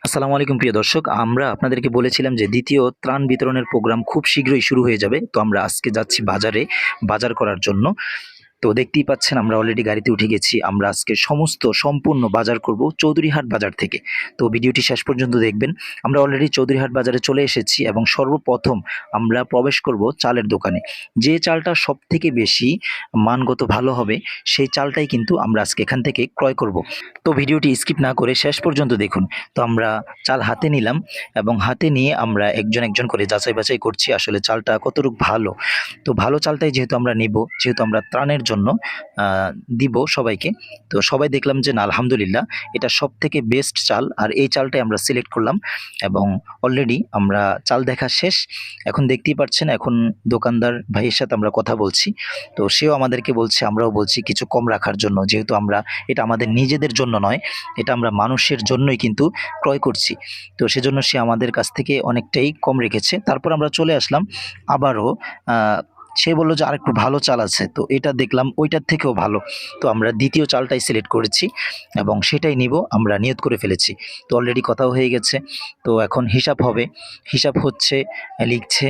আসসালামু আলাইকুম প্রিয় দর্শক। আমরা আপনাদেরকে বলেছিলাম যে দ্বিতীয় ত্রাণ বিতরণের প্রোগ্রাম খুব শীঘ্রই শুরু হয়ে যাবে। তো আমরা আজকে যাচ্ছি বাজারে বাজার করার জন্য। তো দেখতেই পাচ্ছেন আমরা অলরেডি গাড়িতে উঠে গেছি। আমরা আজকে সম্পূর্ণ বাজার করব চৌধুরীহাট বাজার থেকে। তো ভিডিওটি শেষ পর্যন্ত দেখবেন। আমরা অলরেডি চৌধুরীহাট বাজারে চলে এসেছি এবং সর্বপ্রথম আমরা প্রবেশ করব চালের দোকানে। যে চালটা সবথেকে বেশি মানগত ভালো হবে সেই চালটাই কিন্তু আমরা আজকে এখান থেকে ক্রয় করব। তো ভিডিওটি স্কিপ না করে শেষ পর্যন্ত দেখুন। তো আমরা চাল হাতে নিলাম এবং হাতে নিয়ে আমরা একজন একজন করে যাচাই বাছাই করছি আসলে চালটা কতটুকু ভালো। তো ভালো চালটাই যেহেতু আমরা নিব, যেহেতু আমরা ত্রাণের জন্য দিব সবাইকে। তো সবাই দেখলাম যে না আলহামদুলিল্লাহ এটা সবথেকে বেস্ট চাল আর এই চালটাই আমরা সিলেক্ট করলাম এবং অলরেডি আমরা চাল দেখা শেষ। এখন দেখতেই পাচ্ছেন এখন দোকানদার ভাইয়ের সাথে আমরা কথা বলছি। তো সেও আমাদেরকে বলছে, আমরাও বলছি কিছু কম রাখার জন্য, যেহেতু আমরা এটা আমাদের নিজেদের জন্য নয়, এটা আমরা মানুষের জন্যই কিন্তু ক্রয় করছি। তো সেজন্য সে আমাদের কাছ থেকে অনেকটাই কম রেখেছে। তারপর আমরা চলে আসলাম আবারও সে বলল যে আরেকটু ভালো চাল আছে, তো এটা দেখলাম ওইটার থেকেও ভালো। তো আমরা দ্বিতীয় চালটাই সিলেক্ট করেছি এবং সেটাই নিব, আমরা নিয়ত করে ফেলেছি। তো অলরেডি কথাও হয়ে গেছে। তো এখন হিসাব হবে, হিসাব হচ্ছে, লিখছে।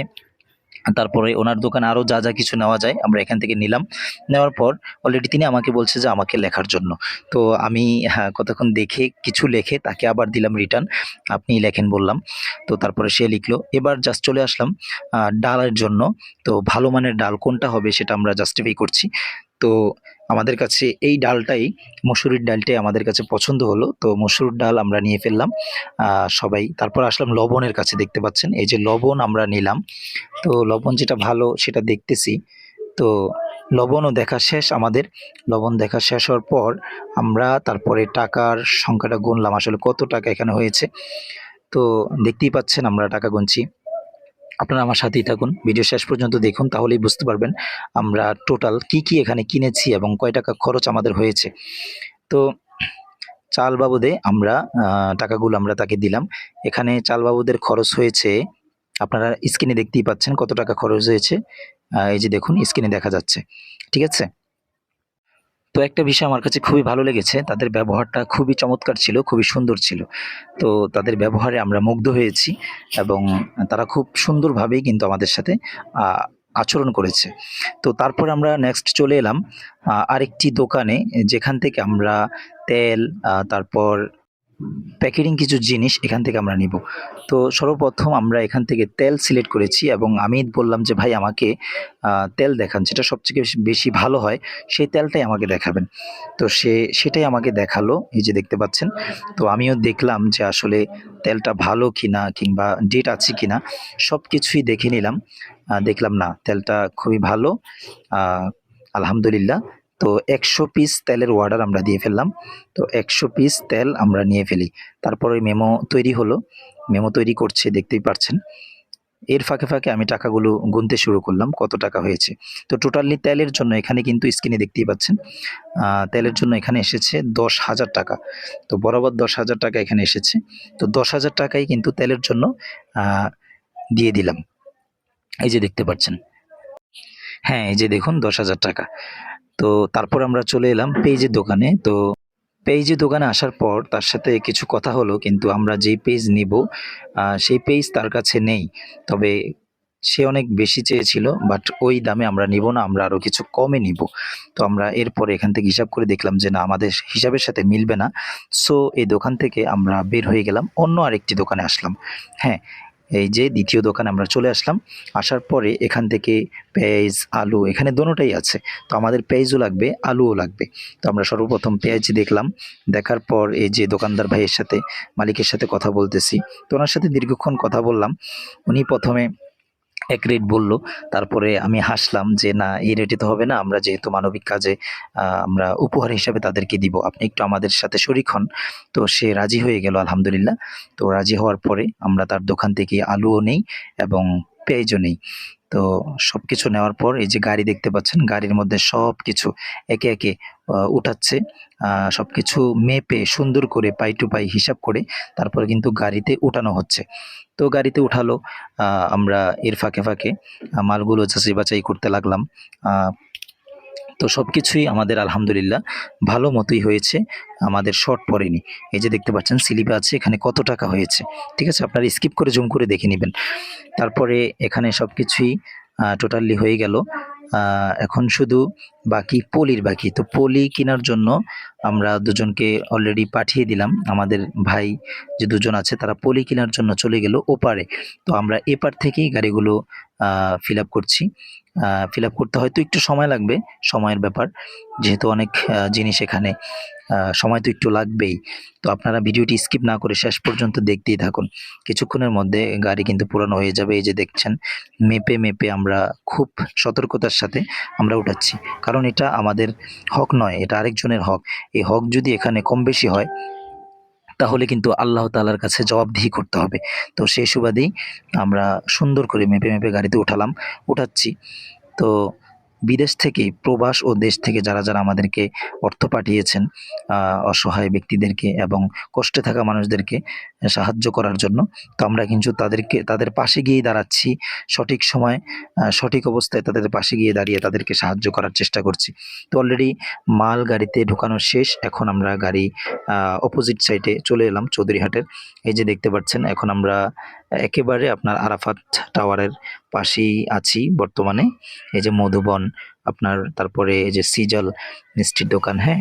তারপরে ওনার দোকানে আরও যা যা কিছু নেওয়া যায় আমরা এখান থেকে নিলাম। নেওয়ার পর অলরেডি তিনি আমাকে বলছে যে আমাকে লেখার জন্য। তো আমি হ্যাঁ কতক্ষণ দেখে কিছু লেখে তাকে আবার দিলাম রিটার্ন, আপনি লেখেন বললাম। তো তারপরে সে লিখলো। এবার জাস্ট চলে আসলাম ডালের জন্য। তো ভালো মানের ডাল কোনটা হবে সেটা আমরা জাস্টিফাই করছি। তো আমাদের কাছে এই ডালটাই, মসুরির ডালটাই আমাদের কাছে পছন্দ হলো। তো মসুর ডাল আমরা নিয়ে ফেললাম সবাই। তারপর আসলাম লবণের কাছে, দেখতে পাচ্ছেন এই যে লবণ আমরা নিলাম। তো লবণ যেটা ভালো সেটা দেখতেছি। তো লবণও দেখা শেষ আমাদের। লবণ দেখা শেষ হওয়ার পর আমরা তারপরে টাকার সংখ্যাটা গুনলাম আসলে কত টাকা এখানে হয়েছে। তো দেখতেই পাচ্ছেন আমরা টাকা গুনছি। আপনারা আমার সাথেই থাকুন, ভিডিও শেষ পর্যন্ত দেখুন, তাহলেই বুঝতে পারবেন আমরা টোটাল কি কি এখানে কিনেছি এবং কয় টাকা খরচ আমাদের হয়েছে। তো চাল বাবদে আমরা টাকাগুলো আমরা তাকে দিলাম। এখানে চাল বাবদের খরচ হয়েছে, আপনারা স্ক্রিনে দেখতেই পাচ্ছেন কত টাকা খরচ হয়েছে। এই যে দেখুন স্ক্রিনে দেখা যাচ্ছে। ঠিক আছে? তো একটা বিষয় আমার কাছে খুবই ভালো লেগেছে, তাদের ব্যবহারটা খুবই চমৎকার ছিল, খুবই সুন্দর ছিল। তো তাদের ব্যবহারে আমরা মুগ্ধ হয়েছি এবং তারা খুব সুন্দরভাবেই কিন্তু আমাদের সাথে আ আচরণ করেছে। তো তারপর আমরা নেক্সট চলে এলাম আরেকটি দোকানে, যেখান থেকে আমরা তেল, তারপর প্যাকেটিং কিছু জিনিস এখান থেকে আমরা নিব। তো সর্বপ্রথম আমরা এখান থেকে তেল সিলেক্ট করেছি এবং আমি বললাম যে ভাই আমাকে তেল দেখান, যেটা সবথেকে বেশি ভালো হয় সেই তেলটাই আমাকে দেখাবেন। তো সে সেটাই আমাকে দেখালো, এই যে দেখতে পাচ্ছেন। তো আমিও দেখলাম যে আসলে তেলটা ভালো কিনা কিংবা ডেট আছে কিনা সব কিছুই দেখে নিলাম। দেখলাম না তেলটা খুবই ভালো। আহ, আলহামদুলিল্লাহ। তো ১০০ পিস তেলের অর্ডার আমরা দিয়ে ফেললাম। তো ১০০ পিস তেল আমরা নিয়ে ফেলি। তারপর ওই মেমো তৈরি হলো। মেমো তৈরি করছে, দেখতেই পারছেন। এর ফাঁকে ফাঁকে আমি টাকাগুলো গুনতে শুরু করলাম কত টাকা হয়েছে। তো টোটালি তেলের জন্য এখানে কিন্তু স্ক্রিনে দেখতেই পাচ্ছেন তেলের জন্য এখানে এসেছে ১০,০০০ টাকা। তো বরাবর ১০,০০০ টাকা এখানে এসেছে। তো ১০,০০০ টাকাই কিন্তু তেলের জন্য আ দিয়ে দিলাম। এই যে দেখতে পাচ্ছেন। হ্যাঁ, এই যে দেখুন ১০,০০০ টাকা। তো তারপর আমরা চলে এলাম পেজের দোকানে। তো পেজের দোকানে আসার পর তার সাথে কিছু কথা হলো, কিন্তু আমরা যেই পেজ নিব সেই পেজ তার কাছে নেই। তবে সে অনেক বেশি চেয়েছিল, বাট ওই দামে আমরা নিব না, আমরা আরও কিছু কমে নিব। তো আমরা এরপরে এখান থেকে হিসাব করে দেখলাম যে না আমাদের হিসাবের সাথে মিলবে না। সো এই দোকান থেকে আমরা বের হয়ে গেলাম, অন্য আরেকটি দোকানে আসলাম। হ্যাঁ, এই যে দ্বিতীয় দোকানে আমরা চলে আসলাম। আসার পরে এখান থেকে পেঁয়াজ, আলু এখানে দোনোটাই আছে। তো আমাদের পেঁয়াজও লাগবে, আলুও লাগবে। তো আমরা সর্বপ্রথম পেঁয়াজ দেখলাম। দেখার পর এই যে দোকানদার ভাইয়ের সাথে, মালিকের সাথে কথা বলতেছি। তো ওনার সাথে দীর্ঘক্ষণ কথা বললাম। উনি প্রথমে এক রেট বলল। তারপরে আমি হাসলাম যে না এই রেটে তো হবে না, আমরা যেহেতু মানবিক কাজে আমরা উপহার হিসাবে তাদেরকে দিব, আপনি একটু আমাদের সাথে শরিক হন। তো সে রাজি হয়ে গেল আলহামদুলিল্লাহ। তো রাজি হওয়ার পরে আমরা তার দোকান থেকে আলুও নেই এবং পেঁয়াজও নেই। তো সবকিছু নেওয়ার পর এই যে গাড়ি দেখতে পাচ্ছেন, গাড়ির মধ্যে সবকিছু একে একে উঠাচ্ছে। সবকিছু মেপে সুন্দর করে পাই টু পাই হিসাব করে তারপরে কিন্তু গাড়িতে উঠানো হচ্ছে। তো গাড়িতে উঠালো। আমরা এর ফাঁকে ফাঁকে মালগুলো যাচাই বাছাই করতে লাগলাম। তো সবকিছুই আমাদের আলহামদুলিল্লাহ ভালো মতোই হয়েছে, আমাদের শর্ট পড়েনি। এই যে দেখতে পাচ্ছেন স্লিপে আছে এখানে কত টাকা হয়েছে, ঠিক আছে? আপনারা স্কিপ করে জুম করে দেখে নেবেন। তারপরে এখানে সবকিছুই টোটালি হয়ে গেল। এখন শুধু বাকি পলির বাকি। তো পলি কেনার জন্য আমরা দুজনকে অলরেডি পাঠিয়ে দিলাম। আমাদের ভাই যে দুজন আছে তারা পলি কেনার জন্য চলে গেল ওপারে। তো আমরা এপার থেকেই গাড়িগুলো ফিল আপ করছি। ফিল আপ করতে হয়তো একটু সময় লাগবে, সময়ের ব্যাপার। যেহেতু অনেক জিনিস এখানে, সময় তো একটু লাগবেই। তো আপনারা ভিডিওটি স্কিপ না করে শেষ পর্যন্ত দেখতেই থাকুন। কিছুক্ষণের মধ্যে গাড়ি কিন্তু পুরানো হয়ে যাবে। এই যে দেখছেন মেপে মেপে আমরা খুব সতর্কতার সাথে আমরা উঠাচ্ছি, কারণ এটা আমাদের হক নয়, এটা আরেকজনের হক। এই হক যদি এখানে কম বেশি হয় তাহলে কিন্তু আল্লাহ তাআলার কাছে জবাবদিহি করতে হবে। তো সেই সুবাদেই আমরা সুন্দর করে মেপে মেপে গাড়িতে উঠাচ্ছি। তো বিদেশ থেকে, প্রবাস ও দেশ থেকে যারা আমাদেরকে অর্থ পাঠিয়েছেন, অসহায় ব্যক্তিদেরকে এবং কষ্টে থাকা মানুষদেরকে সাহায্য করার জন্য। তো আমরা কিন্তু তাদের পাশে গিয়েই দাঁড়াচ্ছি। সঠিক সময়ে সঠিক অবস্থায় তাদের পাশে গিয়ে দাঁড়িয়ে তাদেরকে সাহায্য করার চেষ্টা করছি। তো অলরেডি মাল গাড়িতে ঢোকানো শেষ। এখন আমরা গাড়ি অপোজিট সাইডে চলে এলাম চৌধুরীহাটের। এই যে দেখতে পাচ্ছেন এখন আমরা একেবারে আপনার আরাফাত টাওয়ারের পাশেই আছি বর্তমানে। এই যে মধুবন আপনার, তারপরে এই যে সিজাল মিষ্টির দোকান, হ্যাঁ,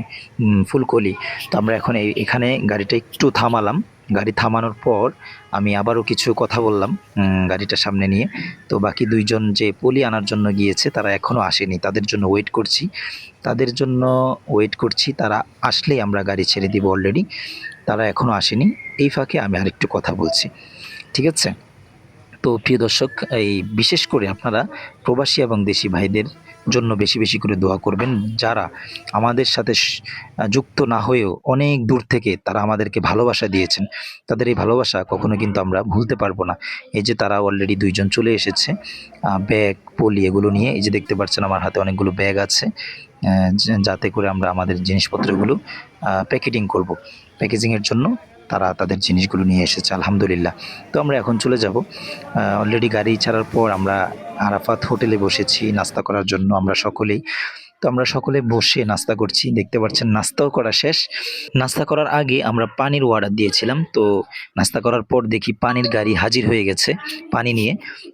ফুলকলি। তো আমরা এখন এখানে গাড়িটা একটু থামালাম। গাড়ি থামানোর পর আমি আবারও কিছু কথা বললাম গাড়িটা সামনে নিয়ে। তো বাকি দুইজন যে পলি আনার জন্য গিয়েছে তারা এখনও আসেনি, তাদের জন্য ওয়েট করছি। তারা আসলেই আমরা গাড়ি ছেড়ে দিব। অলরেডি তারা এখনও আসেনি। এই ফাঁকে আমি আরেকটু কথা বলছি, ঠিক আছে? তো প্রিয় দর্শক, এই বিশেষ করে আপনারা প্রবাসী এবং দেশি ভাইদের জন্য বেশি বেশি করে দোয়া করবেন, যারা আমাদের সাথে যুক্ত না হয়েও অনেক দূর থেকে তারা আমাদেরকে ভালোবাসা দিয়েছেন। তাদের এই ভালোবাসা কখনো কিন্তু আমরা ভুলতে পারবো না। এই যে তারা অলরেডি দুইজন চলে এসেছে ব্যাগ, পলি এগুলো নিয়ে। এই যে দেখতে পাচ্ছেন আমার হাতে অনেকগুলো ব্যাগ আছে, যাতে করে আমরা আমাদের জিনিসপত্রগুলো প্যাকেজিংয়ের জন্য তারা তাদের জিনিসগুলো নিয়ে এসেছে আলহামদুলিল্লাহ। তো আমরা এখন চলে যাব। অলরেডি গাড়ি ছাড়ার পর আমরা আরাফাত হোটেলে বসেছি নাস্তা করার জন্য আমরা সকলে বসে নাস্তা করছি। দেখতে পাচ্ছেন নাস্তাও করা শেষ। নাস্তা করার আগে আমরা পানির অর্ডার দিয়েছিলাম। তো নাস্তা করার পর দেখি পানির গাড়ি হাজির হয়ে গেছে পানি নিয়ে।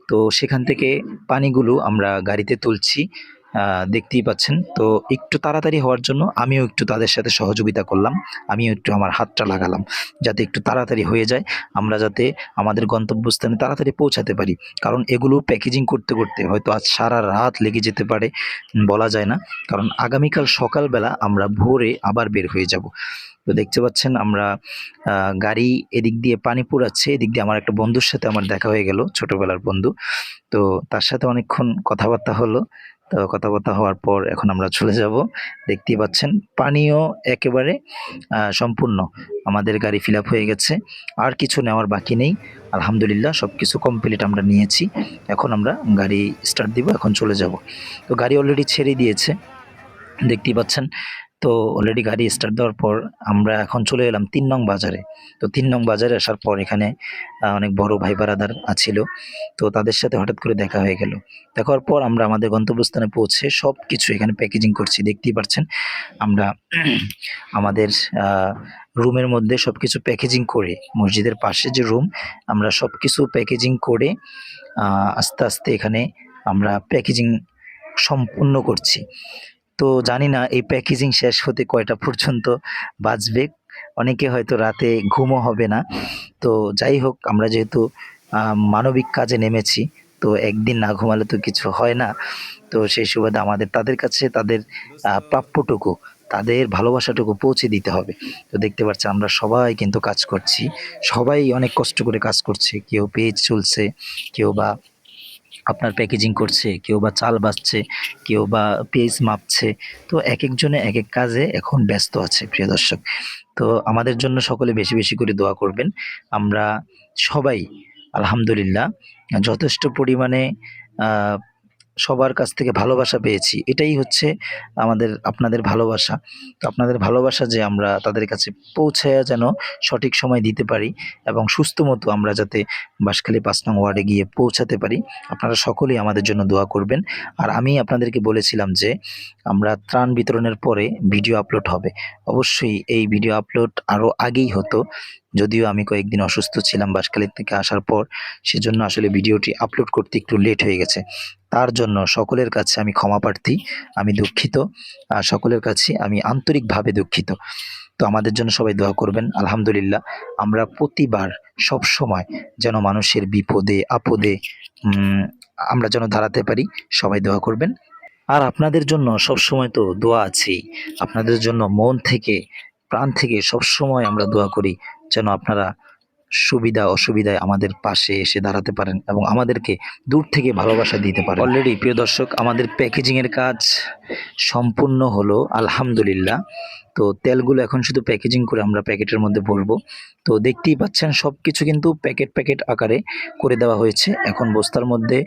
তো সেখান থেকে পানিগুলো আমরা গাড়িতে তুলছি, দেখতেই পাচ্ছেন। তো একটু তাড়াতাড়ি হওয়ার জন্য আমিও একটু তাদের সাথে সহযোগিতা করলাম। আমিও একটু আমার হাতটা লাগালাম যাতে একটু তাড়াতাড়ি হয়ে যায়, আমরা যাতে আমাদের গন্তব্যস্থানে তাড়াতাড়ি পৌঁছাতে পারি। কারণ এগুলো প্যাকেজিং করতে করতে হয়তো আজ সারা রাত লেগে যেতে পারে, বলা যায় না। কারণ আগামীকাল সকালবেলা আমরা ভোরে আবার বের হয়ে যাব। তো দেখতে পাচ্ছেন আমরা গাড়ি এদিক দিয়ে পানি পুরাচ্ছে, এদিক দিয়ে আমার একটা বন্ধুর সাথে আমার দেখা হয়ে গেল, ছোটবেলার বন্ধু। তো তার সাথে অনেকক্ষণ কথাবার্তা হলো। তো কথাবার্তা হওয়ার পর এখন আমরা চলে যাব। দেখতেই পাচ্ছেন পানিও একেবারে সম্পূর্ণ আমাদের গাড়ি ফিল আপ হয়ে গেছে, আর কিছু নেওয়ার বাকি নেই। আলহামদুলিল্লাহ সব কিছু কমপ্লিট আমরা নিয়েছি। এখন আমরা গাড়ি স্টার্ট দিব, এখন চলে যাব। তো গাড়ি অলরেডি ছেড়ে দিয়েছে, দেখতেই পাচ্ছেন। তো অলরেডি গাড়ি স্টার্ট দেওয়ার পর আমরা এখন চলে এলাম ৩ নং বাজারে। তো ৩ নং বাজারে আসার পর এখানে অনেক বড় ভাই বারাদার ছিল। তো তাদের সাথে হঠাৎ করে দেখা হয়ে গেল। দেখার পর আমরা আমাদের গন্তব্যস্থানে পৌঁছে সব কিছু এখানে প্যাকেজিং করছি, দেখতেই পাচ্ছেন। আমরা আমাদের রুমের মধ্যে সব কিছু প্যাকেজিং করে, মসজিদের পাশে যে রুম, আমরা সব কিছু প্যাকেজিং করে আস্তে আস্তে এখানে আমরা প্যাকেজিং সম্পূর্ণ করছি। তো জানি না এই প্যাকেজিং শেষ হতে কয়টা পর্যন্ত বাজবে। অনেকে হয়তো রাতে ঘুমও হবে না। তো যাই হোক, আমরা যেহেতু মানবিক কাজে নেমেছি, তো একদিন না ঘুমালে তো কিছু হয় না। তো সেই সুবাদে আমাদের তাদের কাছে তাদের প্রাপ্যটুকু, তাদের ভালোবাসাটুকু পৌঁছে দিতে হবে। তো দেখতে পাচ্ছেন আমরা সবাই কিন্তু কাজ করছি। সবাই অনেক কষ্ট করে কাজ করছে। কেউ পেজ চলছে, কেউ বা আপনার প্যাকেজিং করছে, কেউ বা চাল বাছছে, কেউ বা পেজ মাপছে। তো একেকজনে একেক কাজে এখন ব্যস্ত আছে প্রিয় দর্শক। তো আমাদের জন্য সকলে বেশি বেশি করে দোয়া করবেন। আমরা সবাই আলহামদুলিল্লাহ যথেষ্ট পরিমাণে সবার কাছ থেকে ভালোবাসা পেয়েছি। এটাই হচ্ছে আপনাদের ভালোবাসা। তো আপনাদের ভালোবাসা যে আমরা তাদের কাছে পৌঁছায়া যেন সঠিক সময় দিতে পারি এবং সুস্থ মতো আমরা যাতে বাঁশখালী ৫ নং ওয়ার্ডে গিয়ে পৌঁছাতে পারি। আপনারা সকলেই আমাদের জন্য দোয়া করবেন। আর আমি আপনাদেরকে বলেছিলাম যে আমরা ত্রাণ বিতরণের পরে ভিডিও আপলোড হবে। অবশ্যই এই ভিডিও আপলোড আরও আগেই হতো। যদিও আমি কয়েকদিন অসুস্থ ছিলাম বাঁশখালী থেকে আসার পর, সেজন্য আসলে ভিডিওটি আপলোড করতে একটু লেট হয়ে গেছে। তার জন্য সকলের কাছে আমি ক্ষমা প্রার্থী, আমি দুঃখিত। সকলের কাছে আমি আন্তরিকভাবে দুঃখিত। তো আমাদের জন্য সবাই দোয়া করবেন। আলহামদুলিল্লাহ আমরা প্রতিবার সবসময় যেন মানুষের বিপদে আপদে আমরা যেন দাঁড়াতে পারি, সবাই দোয়া করবেন। আর আপনাদের জন্য সবসময় তো দোয়া আছেই। আপনাদের জন্য মন থেকে প্রাণ থেকে সবসময় আমরা দোয়া করি যেন আপনারা সুবিধা অসুবিধায় আমাদের পাশে এসে দাঁড়াতে পারেন এবং আমাদেরকে দূর থেকে ভালোবাসা দিতে পারেন। অলরেডি প্রিয় দর্শক আমাদের প্যাকেজিংয়ের কাজ সম্পূর্ণ হলো আলহামদুলিল্লাহ। তো তেলগুলো এখন শুধু প্যাকেজিং করে আমরা প্যাকেটের মধ্যে ভরবো। তো দেখতেই পাচ্ছেন সব কিছু কিন্তু প্যাকেট আকারে করে দেওয়া হয়েছে। এখন বস্তার মধ্যে,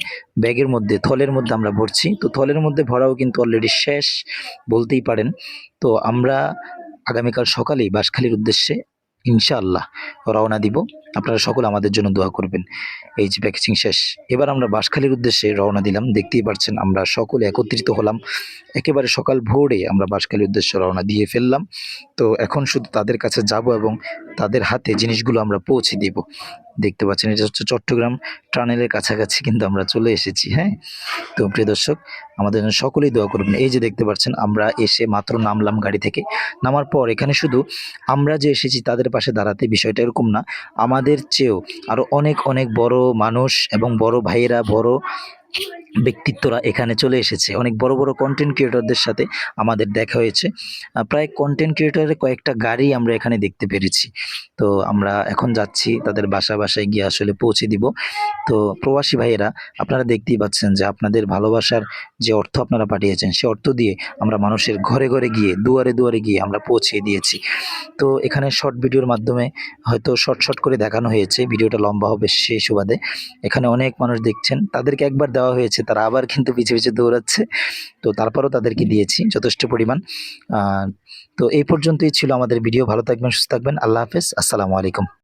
ব্যাগের মধ্যে, থলের মধ্যে আমরা ভরছি। তো থলের মধ্যে ভরাও কিন্তু অলরেডি শেষ বলতেই পারেন। তো আমরা আগামীকাল সকালেই বাঁশখালীর উদ্দেশ্যে ইনশাআল্লাহ রওনা দিব। আপনারা সকলে আমাদের জন্য দোয়া করবেন। এই যে প্যাকেজিং শেষ, এবার আমরা বাঁশখালীর উদ্দেশ্যে রওনা দিলাম। দেখতেই পাচ্ছেন আমরা সকলে একত্রিত হলাম, একেবারে সকাল ভোরে আমরা বাঁশখালীর উদ্দেশ্যে রওনা দিয়ে ফেললাম। তো এখন শুধু তাদের কাছে যাব এবং তাদের হাতে জিনিসগুলো আমরা পৌঁছে দিব। দেখতে পাচ্ছেন এটা হচ্ছে চট্টগ্রাম টানেলের কাছাকাছি কিন্তু আমরা চলে এসেছি। হ্যাঁ, তো প্রিয় দর্শক আমাদের জন্য সকলেই দোয়া করবেন। এই যে দেখতে পাচ্ছেন আমরা এসে মাত্র নামলাম গাড়ি থেকে। নামার পর এখানে শুধু আমরা যে এসেছি তাদের পাশে দাঁড়াতে, বিষয়টা এরকম না। আমাদের চেয়েও আরও অনেক বড় মানুষ এবং বড় ভাইয়েরা, বড় ব্যক্তিত্বরা এখানে চলে এসেছে। অনেক বড় কন্টেন্ট ক্রিয়েটরদের সাথে আমাদের দেখা হয়েছে। প্রায় কন্টেন্ট ক্রিয়েটরের কয়েকটা গাড়ি আমরা এখানে দেখতে পেরেছি। তো আমরা এখন যাচ্ছি তাদের বাসায় গিয়ে আসলে পৌঁছে দিব। তো প্রবাসী ভাইয়েরা আপনারা দেখতেই পাচ্ছেন যে আপনাদের ভালোবাসার যে অর্থ আপনারা পাঠিয়েছেন, সে অর্থ দিয়ে আমরা মানুষের ঘরে গিয়ে, দুয়ারে গিয়ে আমরা পৌঁছে দিয়েছি। তো এখানে শর্ট ভিডিওর মাধ্যমে হয়তো শর্ট করে দেখানো হয়েছে, ভিডিওটা লম্বা হবে সেই সুবাদে। এখানে অনেক মানুষ দেখছেন, তাদেরকে একবার দেওয়া হয়েছে, তারা আবার কিন্তু পিছে দৌড়াচ্ছে। তো তারপরেও তাদেরকে দিয়েছি যথেষ্ট পরিমাণ। তো এই পর্যন্তই ছিল আমাদের ভিডিও। ভালো থাকবেন, সুস্থ থাকবেন। আল্লাহ হাফেজ, আসসালামু আলাইকুম।